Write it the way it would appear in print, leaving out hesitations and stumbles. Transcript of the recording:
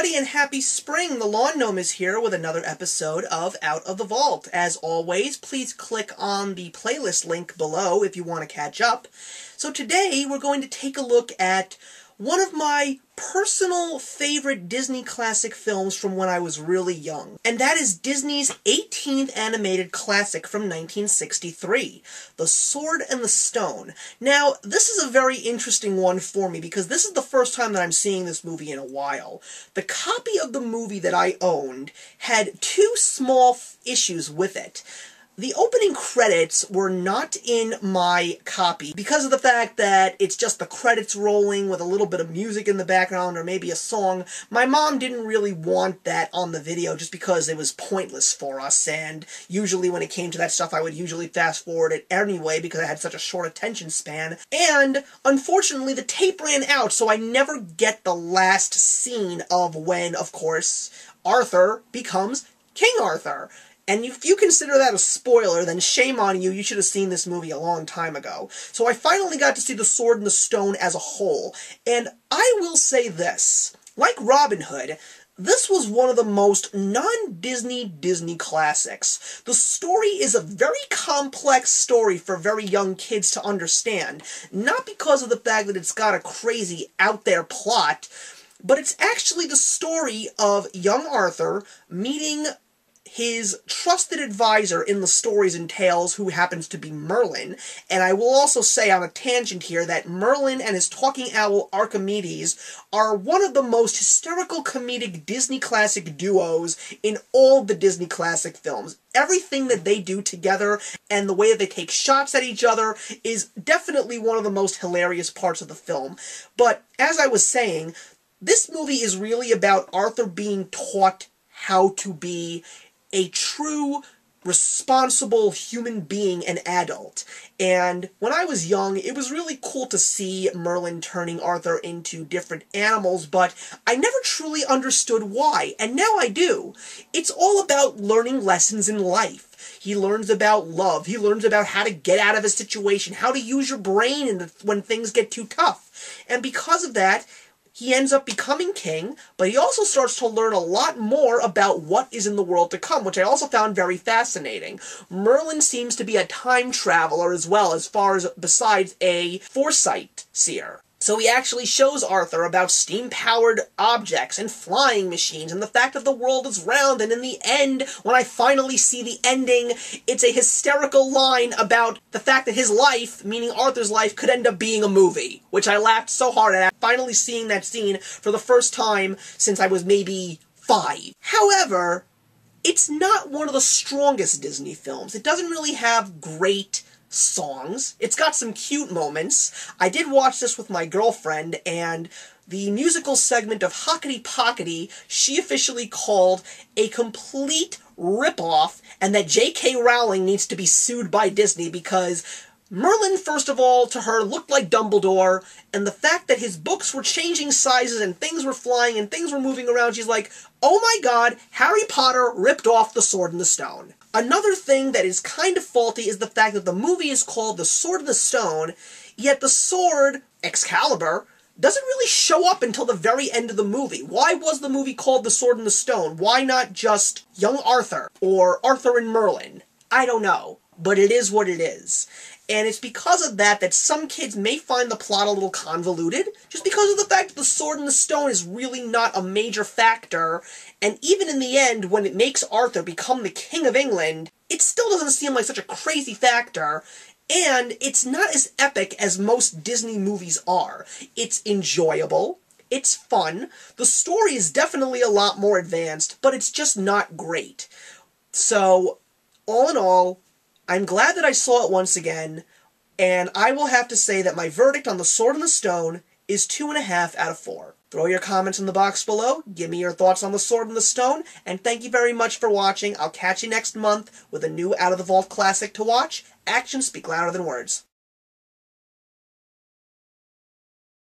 everybody, and happy spring! The Lawn Gnome is here with another episode of Out of the Vault. As always, please click on the playlist link below if you want to catch up. So today, we're going to take a look at one of my personal favorite Disney classic films from when I was really young. And that is Disney's 18th animated classic from 1963, The Sword and the Stone. Now, this is a very interesting one for me because this is the first time that I'm seeing this movie in a while. The copy of the movie that I owned had two small issues with it. The opening credits were not in my copy because of the fact that it's just the credits rolling with a little bit of music in the background or maybe a song. My mom didn't really want that on the video just because it was pointless for us, and usually when it came to that stuff I would usually fast forward it anyway because I had such a short attention span. And unfortunately the tape ran out, so I never get the last scene of when, of course, Arthur becomes King Arthur. And if you consider that a spoiler, then shame on you, you should have seen this movie a long time ago. So I finally got to see The Sword and the Stone as a whole, and I will say this. Like Robin Hood, this was one of the most non-Disney Disney classics. The story is a very complex story for very young kids to understand, not because of the fact that it's got a crazy out-there plot, but it's actually the story of young Arthur meeting his trusted advisor in the stories and tales, who happens to be Merlin. And I will also say on a tangent here that Merlin and his talking owl Archimedes are one of the most hysterical comedic Disney classic duos in all the Disney classic films. Everything that they do together and the way that they take shots at each other is definitely one of the most hilarious parts of the film. But as I was saying, this movie is really about Arthur being taught how to be a true, responsible human being and adult. And when I was young, it was really cool to see Merlin turning Arthur into different animals, but I never truly understood why, and now I do. It's all about learning lessons in life. He learns about love, he learns about how to get out of a situation, how to use your brain when things get too tough. And because of that, he ends up becoming king, but he also starts to learn a lot more about what is in the world to come, which I also found very fascinating. Merlin seems to be a time traveler as well, as far as besides a foresight seer. So he actually shows Arthur about steam-powered objects and flying machines and the fact that the world is round, and in the end, when I finally see the ending, it's a hysterical line about the fact that his life, meaning Arthur's life, could end up being a movie, which I laughed so hard at finally seeing that scene for the first time since I was maybe 5. However, it's not one of the strongest Disney films. It doesn't really have great songs. It's got some cute moments. I did watch this with my girlfriend, and the musical segment of Hockety Pockety she officially called a complete ripoff, and that J.K. Rowling needs to be sued by Disney because Merlin, first of all, to her, looked like Dumbledore, and the fact that his books were changing sizes and things were flying and things were moving around, she's like, oh my god, Harry Potter ripped off The Sword and the Stone. Another thing that is kind of faulty is the fact that the movie is called The Sword and the Stone, yet the sword, Excalibur, doesn't really show up until the very end of the movie. Why was the movie called The Sword and the Stone? Why not just young Arthur, or Arthur and Merlin? I don't know, but it is what it is. And it's because of that some kids may find the plot a little convoluted, just because of the fact that the Sword and the Stone is really not a major factor, and even in the end, when it makes Arthur become the King of England, it still doesn't seem like such a crazy factor, and it's not as epic as most Disney movies are. It's enjoyable, it's fun, the story is definitely a lot more advanced, but it's just not great. So, all in all, I'm glad that I saw it once again, and I will have to say that my verdict on The Sword and the Stone is 2.5 out of 4. Throw your comments in the box below, give me your thoughts on The Sword and the Stone, and thank you very much for watching. I'll catch you next month with a new Out of the Vault classic to watch. Actions speak louder than words.